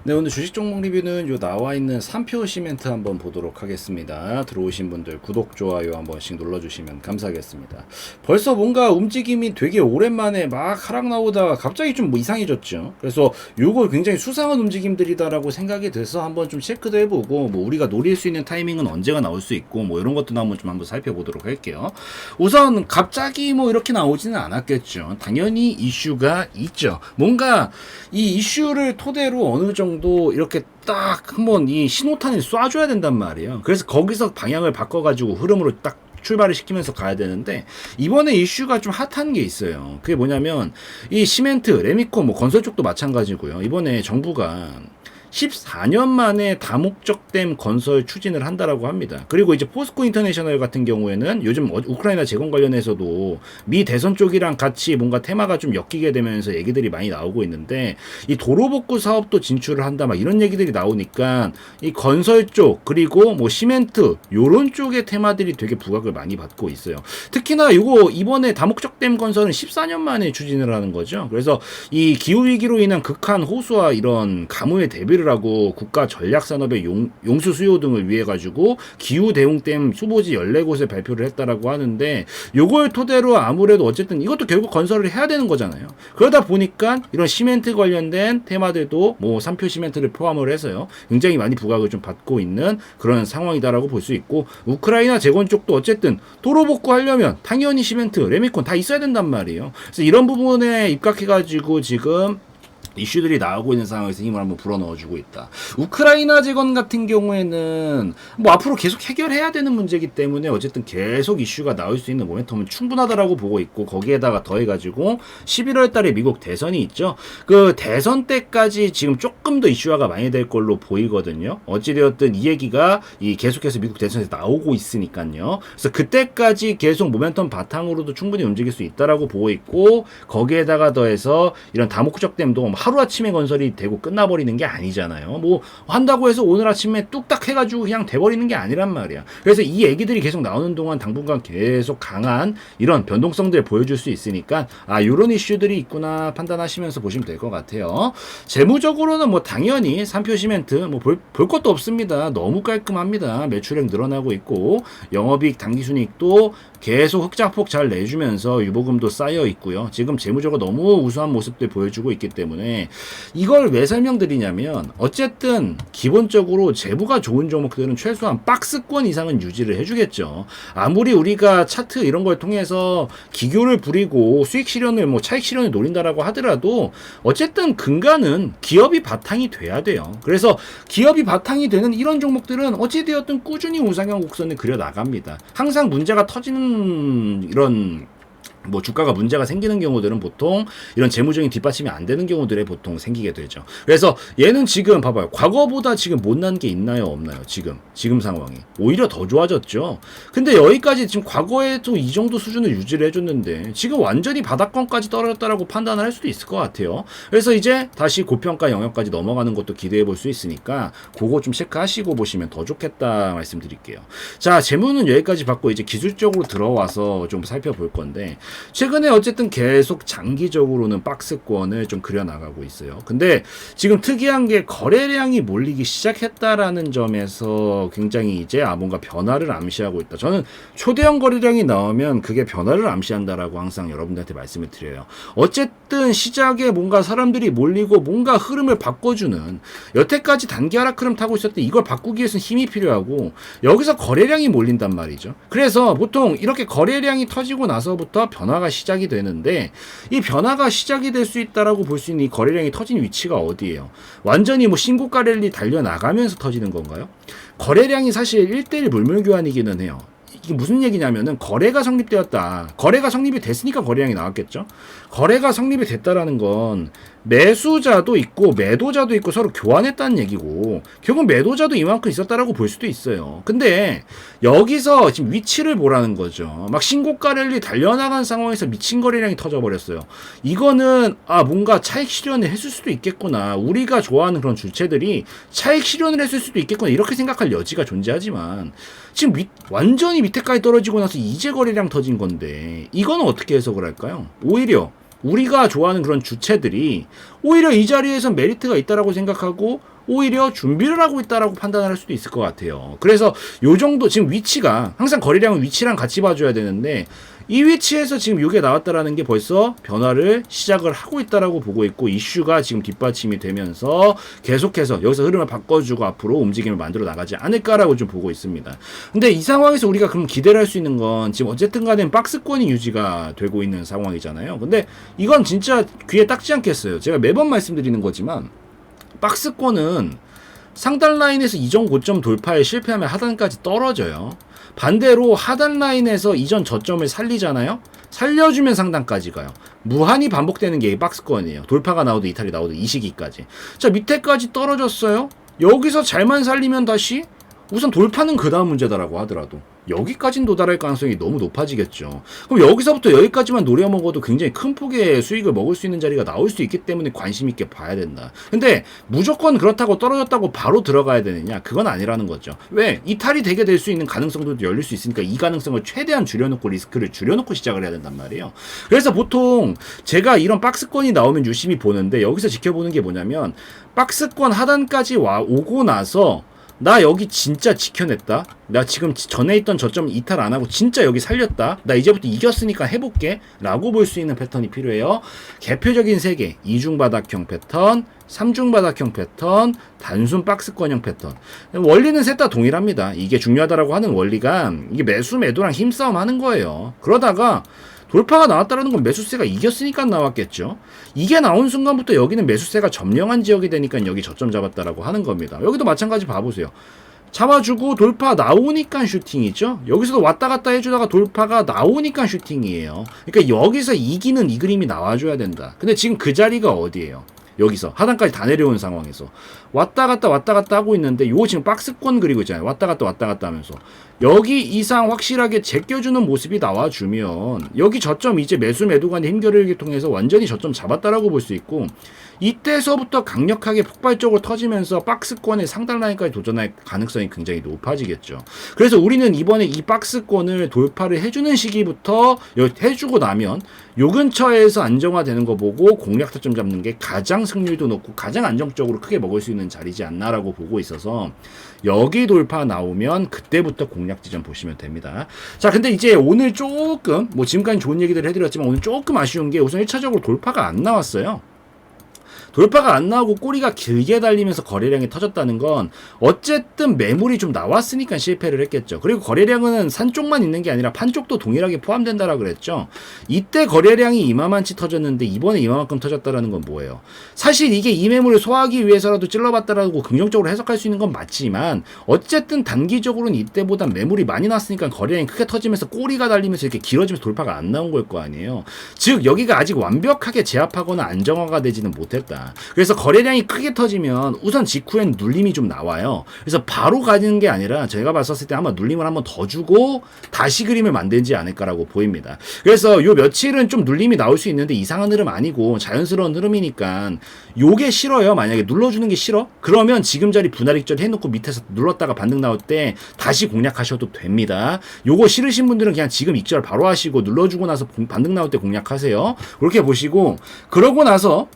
네, 오늘 주식 종목 리뷰는 요 나와 있는 3표 시멘트 한번 보도록 하겠습니다. 들어오신 분들 구독, 좋아요 한 번씩 눌러주시면 감사하겠습니다. 벌써 뭔가 움직임이 되게 오랜만에 막 하락 나오다가 갑자기 좀 뭐 이상해졌죠. 그래서 요거 굉장히 수상한 움직임들이다라고 생각이 돼서 한번 좀 체크도 해보고, 뭐 우리가 노릴 수 있는 타이밍은 언제가 나올 수 있고, 뭐 이런 것도 한번 살펴보도록 할게요. 우선 갑자기 뭐 이렇게 나오지는 않았겠죠. 당연히 이슈가 있죠. 뭔가 이 이슈를 토대로 어느 정도 이렇게 딱 한번 이 신호탄을 쏴줘야 된단 말이에요. 그래서 거기서 방향을 바꿔가지고 흐름으로 딱 출발을 시키면서 가야 되는데, 이번에 이슈가 좀 핫한 게 있어요. 그게 뭐냐면 이 시멘트, 레미콘, 뭐 건설 쪽도 마찬가지고요. 이번에 정부가 14년 만에 다목적댐 건설 추진을 한다라고 합니다. 그리고 이제 포스코 인터내셔널 같은 경우에는 요즘 우크라이나 재건 관련해서도 미 대선 쪽이랑 같이 뭔가 테마가 좀 엮이게 되면서 얘기들이 많이 나오고 있는데, 이 도로복구 사업도 진출을 한다 막 이런 얘기들이 나오니까 이 건설 쪽 그리고 뭐 시멘트 요런 쪽의 테마들이 되게 부각을 많이 받고 있어요. 특히나 요거 이번에 다목적댐 건설은 14년 만에 추진을 하는 거죠. 그래서 이 기후위기로 인한 극한 호수와 이런 가뭄에 대비를 하고 국가 전략산업의 용수 수요 등을 위해 가지고 기후 대응댐 수보지 14곳에 발표를 했다라고 하는데, 요걸 토대로 아무래도 어쨌든 이것도 결국 건설을 해야 되는 거잖아요. 그러다 보니까 이런 시멘트 관련된 테마들도 뭐 3표 시멘트를 포함을 해서요, 굉장히 많이 부각을 좀 받고 있는 그런 상황이다라고 볼 수 있고, 우크라이나 재건 쪽도 어쨌든 도로 복구하려면 당연히 시멘트, 레미콘 다 있어야 된단 말이에요. 그래서 이런 부분에 입각해가지고 지금 이슈들이 나오고 있는 상황에서 힘을 한번 불어넣어주고 있다. 우크라이나 재건 같은 경우에는 뭐 앞으로 계속 해결해야 되는 문제이기 때문에 어쨌든 계속 이슈가 나올 수 있는 모멘텀은 충분하다라고 보고 있고, 거기에다가 더해가지고 11월 달에 미국 대선이 있죠. 그 대선 때까지 지금 조금 더 이슈화가 많이 될 걸로 보이거든요. 어찌되었든 이 얘기가 계속해서 미국 대선에서 나오고 있으니까요. 그래서 그때까지 계속 모멘텀 바탕으로도 충분히 움직일 수 있다라고 보고 있고, 거기에다가 더해서 이런 다목적 댐도 하루아침에 건설이 되고 끝나버리는 게 아니잖아요. 뭐 한다고 해서 오늘 아침에 뚝딱 해가지고 그냥 돼버리는 게 아니란 말이야. 그래서 이 얘기들이 계속 나오는 동안 당분간 계속 강한 이런 변동성들을 보여줄 수 있으니까, 이런 이슈들이 있구나 판단하시면서 보시면 될 것 같아요. 재무적으로는 뭐 당연히 3표 시멘트 뭐 볼 것도 없습니다. 너무 깔끔합니다. 매출액 늘어나고 있고, 영업이익 당기순이익도 계속 흑자폭 잘 내주면서 유보금도 쌓여 있고요. 지금 재무적으로 너무 우수한 모습들 보여주고 있기 때문에, 이걸 왜 설명드리냐면 어쨌든 기본적으로 재무가 좋은 종목들은 최소한 박스권 이상은 유지를 해주겠죠. 아무리 우리가 차트 이런 걸 통해서 기교를 부리고 수익 실현을 뭐 차익 실현을 노린다라고 하더라도 어쨌든 근간은 기업이 바탕이 돼야 돼요. 그래서 기업이 바탕이 되는 이런 종목들은 어찌되었든 꾸준히 우상향 곡선을 그려 나갑니다. 항상 문제가 터지는 이런 뭐 주가가 문제가 생기는 경우들은 보통 이런 재무적인 뒷받침이 안 되는 경우들에 보통 생기게 되죠. 그래서 얘는 지금 봐봐요. 과거보다 지금 못난 게 있나요, 없나요? 지금 상황이 오히려 더 좋아졌죠. 근데 여기까지 지금 과거에도 이 정도 수준을 유지를 해줬는데 지금 완전히 바닥권까지 떨어졌다라고 판단을 할 수도 있을 것 같아요. 그래서 이제 다시 고평가 영역까지 넘어가는 것도 기대해 볼 수 있으니까 그거 좀 체크하시고 보시면 더 좋겠다 말씀드릴게요. 자, 재무는 여기까지 받고 이제 기술적으로 들어와서 좀 살펴볼 건데, 최근에 어쨌든 계속 장기적으로는 박스권을 좀 그려나가고 있어요. 근데 지금 특이한 게 거래량이 몰리기 시작했다라는 점에서 굉장히 이제 뭔가 변화를 암시하고 있다. 저는 초대형 거래량이 나오면 그게 변화를 암시한다라고 항상 여러분들한테 말씀을 드려요. 어쨌든 시작에 뭔가 사람들이 몰리고 뭔가 흐름을 바꿔주는, 여태까지 단기 하락 흐름 타고 있었는데 이걸 바꾸기 위해서는 힘이 필요하고, 여기서 거래량이 몰린단 말이죠. 그래서 보통 이렇게 거래량이 터지고 나서부터 변화가 시작이 되는데, 이 변화가 시작이 될 수 있다라고 볼 수 있는 이 거래량이 터진 위치가 어디예요? 완전히 뭐 신고가 랠리 달려나가면서 터지는 건가요? 거래량이 사실 1대1 물물 교환이기는 해요. 이게 무슨 얘기냐면은 거래가 성립되었다. 거래가 성립이 됐으니까 거래량이 나왔겠죠. 거래가 성립이 됐다라는 건 매수자도 있고 매도자도 있고 서로 교환했다는 얘기고, 결국 매도자도 이만큼 있었다라고 볼 수도 있어요. 근데 여기서 지금 위치를 보라는 거죠. 막 신고가 랠리 달려나간 상황에서 미친 거래량이 터져버렸어요. 이거는 뭔가 차익 실현을 했을 수도 있겠구나, 우리가 좋아하는 그런 주체들이 차익 실현을 했을 수도 있겠구나, 이렇게 생각할 여지가 존재하지만, 지금 완전히 밑에까지 떨어지고 나서 이제 거래량 터진 건데 이거는 어떻게 해석을 할까요? 오히려 우리가 좋아하는 그런 주체들이 오히려 이 자리에서 메리트가 있다라고 생각하고 오히려 준비를 하고 있다라고 판단을 할 수도 있을 것 같아요. 그래서 요 정도 지금 위치가 항상 거래량은 위치랑 같이 봐줘야 되는데 이 위치에서 지금 이게 나왔다라는 게 벌써 변화를 시작을 하고 있다라고 보고 있고 이슈가 지금 뒷받침이 되면서 계속해서 여기서 흐름을 바꿔주고 앞으로 움직임을 만들어 나가지 않을까라고 좀 보고 있습니다. 근데 이 상황에서 우리가 그럼 기대를 할 수 있는 건 지금 어쨌든 간에 박스권이 유지가 되고 있는 상황이잖아요. 근데 이건 진짜 귀에 딱지 않겠어요. 제가 매번 말씀드리는 거지만 박스권은 상단 라인에서 이전 고점 돌파에 실패하면 하단까지 떨어져요. 반대로 하단 라인에서 이전 저점을 살리잖아요. 살려주면 상단까지 가요. 무한히 반복되는 게 이 박스권이에요. 돌파가 나오든 이탈이 나오든 이 시기까지. 자, 밑에까지 떨어졌어요. 여기서 잘만 살리면 다시 우선 돌파는 그 다음 문제다라고 하더라도 여기까지는 도달할 가능성이 너무 높아지겠죠. 그럼 여기서부터 여기까지만 노려먹어도 굉장히 큰 폭의 수익을 먹을 수 있는 자리가 나올 수 있기 때문에 관심 있게 봐야 된다. 근데 무조건 그렇다고 떨어졌다고 바로 들어가야 되느냐? 그건 아니라는 거죠. 왜? 이탈이 되게 될 수 있는 가능성도 열릴 수 있으니까 이 가능성을 최대한 줄여놓고 리스크를 줄여놓고 시작을 해야 된단 말이에요. 그래서 보통 제가 이런 박스권이 나오면 유심히 보는데 여기서 지켜보는 게 뭐냐면 박스권 하단까지 오고 나서 나 여기 진짜 지켜냈다. 나 지금 전에 있던 저점 이탈 안 하고 진짜 여기 살렸다. 나 이제부터 이겼으니까 해볼게. 라고 볼 수 있는 패턴이 필요해요. 대표적인 3개. 이중바닥형 패턴, 삼중바닥형 패턴, 단순 박스권형 패턴. 원리는 셋 다 동일합니다. 이게 중요하다라고 하는 원리가 이게 매수 매도랑 힘싸움 하는 거예요. 그러다가 돌파가 나왔다라는 건 매수세가 이겼으니까 나왔겠죠. 이게 나온 순간부터 여기는 매수세가 점령한 지역이 되니까 여기 저점 잡았다라고 하는 겁니다. 여기도 마찬가지 봐보세요. 잡아주고 돌파 나오니까 슈팅이죠. 여기서도 왔다 갔다 해주다가 돌파가 나오니까 슈팅이에요. 그러니까 여기서 이기는 이 그림이 나와줘야 된다. 근데 지금 그 자리가 어디예요? 여기서 하단까지 다 내려온 상황에서 왔다 갔다 하고 있는데 요거 지금 박스권 그리고 있잖아요. 왔다 갔다 하면서 여기 이상 확실하게 제껴주는 모습이 나와주면 여기 저점 이제 매수 매도 간의 힘겨루기를 통해서 완전히 저점 잡았다라고 볼 수 있고 이때서부터 강력하게 폭발적으로 터지면서 박스권의 상단 라인까지 도전할 가능성이 굉장히 높아지겠죠. 그래서 우리는 이번에 이 박스권을 돌파를 해주는 시기부터 해주고 나면 요 근처에서 안정화되는 거 보고 공략 타점 잡는 게 가장 승률도 높고 가장 안정적으로 크게 먹을 수 있는 자리지 않나라고 보고 있어서 여기 돌파 나오면 그때부터 공략 지점 보시면 됩니다. 자, 근데 이제 오늘 조금 뭐 지금까지 좋은 얘기들 해드렸지만 오늘 조금 아쉬운 게 우선 1차적으로 돌파가 안 나왔어요. 돌파가 안 나오고 꼬리가 길게 달리면서 거래량이 터졌다는 건 어쨌든 매물이 좀 나왔으니까 실패를 했겠죠. 그리고 거래량은 산 쪽만 있는 게 아니라 판 쪽도 동일하게 포함된다라고 그랬죠. 이때 거래량이 이마만치 터졌는데 이번에 이마만큼 터졌다라는 건 뭐예요? 사실 이게 이 매물을 소화하기 위해서라도 찔러봤다라고 긍정적으로 해석할 수 있는 건 맞지만 어쨌든 단기적으로는 이때보다 매물이 많이 났으니까 거래량이 크게 터지면서 꼬리가 달리면서 이렇게 길어지면서 돌파가 안 나온 걸 거 아니에요. 즉 여기가 아직 완벽하게 제압하거나 안정화가 되지는 못했다. 그래서 거래량이 크게 터지면 우선 직후엔 눌림이 좀 나와요. 그래서 바로 가는 게 아니라 제가 봤었을 때 아마 눌림을 한번 더 주고 다시 그림을 만들지 않을까라고 보입니다. 그래서 요 며칠은 좀 눌림이 나올 수 있는데 이상한 흐름 아니고 자연스러운 흐름이니까 요게 싫어요. 만약에 눌러주는 게 싫어? 그러면 지금 자리 분할 익절 해놓고 밑에서 눌렀다가 반등 나올 때 다시 공략하셔도 됩니다. 요거 싫으신 분들은 그냥 지금 익절 바로 하시고 눌러주고 나서 반등 나올 때 공략하세요. 그렇게 보시고 그러고 나서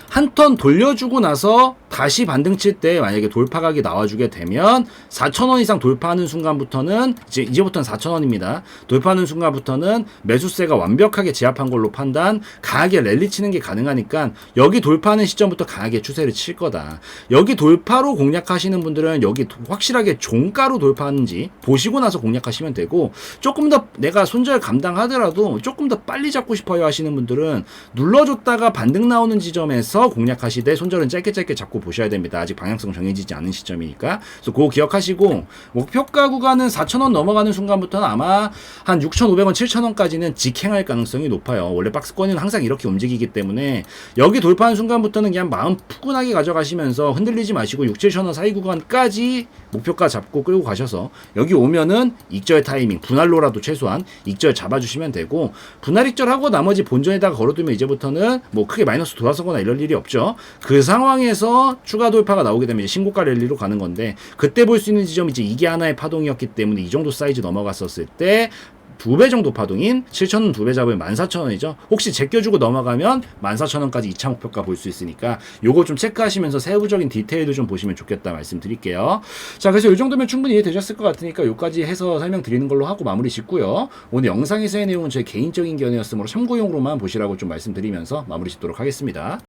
한 턴 돌려주고 나서 다시 반등 칠 때 만약에 돌파각이 나와주게 되면 4,000원 이상 돌파하는 순간부터는 이제부터는 4,000원입니다. 돌파하는 순간부터는 매수세가 완벽하게 제압한 걸로 판단, 강하게 랠리 치는 게 가능하니까 여기 돌파하는 시점부터 강하게 추세를 칠 거다. 여기 돌파로 공략하시는 분들은 여기 확실하게 종가로 돌파하는지 보시고 나서 공략하시면 되고 조금 더 내가 손절 감당하더라도 조금 더 빨리 잡고 싶어요 하시는 분들은 눌러줬다가 반등 나오는 지점에서 공략하시되 손절은 짧게 잡고 보셔야 됩니다. 아직 방향성 정해지지 않은 시점이니까. 그래서 그거 기억하시고 목표가 구간은 4,000원 넘어가는 순간부터는 아마 한 6,500원, 7,000원까지는 직행할 가능성이 높아요. 원래 박스권은 항상 이렇게 움직이기 때문에 여기 돌파하는 순간부터는 그냥 마음 푸근하게 가져가시면서 흔들리지 마시고 6, 7,000원 사이 구간까지 목표가 잡고 끌고 가셔서 여기 오면은 익절 타이밍, 분할로라도 최소한 익절 잡아주시면 되고 분할 익절하고 나머지 본전에다가 걸어두면 이제부터는 뭐 크게 마이너스 돌아서거나 이럴 일이 없죠. 그 상황에서 추가 돌파가 나오게 되면 이제 신고가 랠리로 가는 건데 그때 볼 수 있는 지점이 이제 이게 하나의 파동이었기 때문에 이 정도 사이즈 넘어갔었을 때 2배 정도 파동인 7,000원 2배 잡으면 14,000원이죠. 혹시 제껴주고 넘어가면 14,000원까지 2차 목표가 볼 수 있으니까 요거 좀 체크하시면서 세부적인 디테일도 좀 보시면 좋겠다 말씀드릴게요. 자, 그래서 이 정도면 충분히 이해되셨을 것 같으니까 요까지 해서 설명드리는 걸로 하고 마무리 짓고요. 오늘 영상에서의 내용은 제 개인적인 견해였으므로 참고용으로만 보시라고 좀 말씀드리면서 마무리 짓도록 하겠습니다.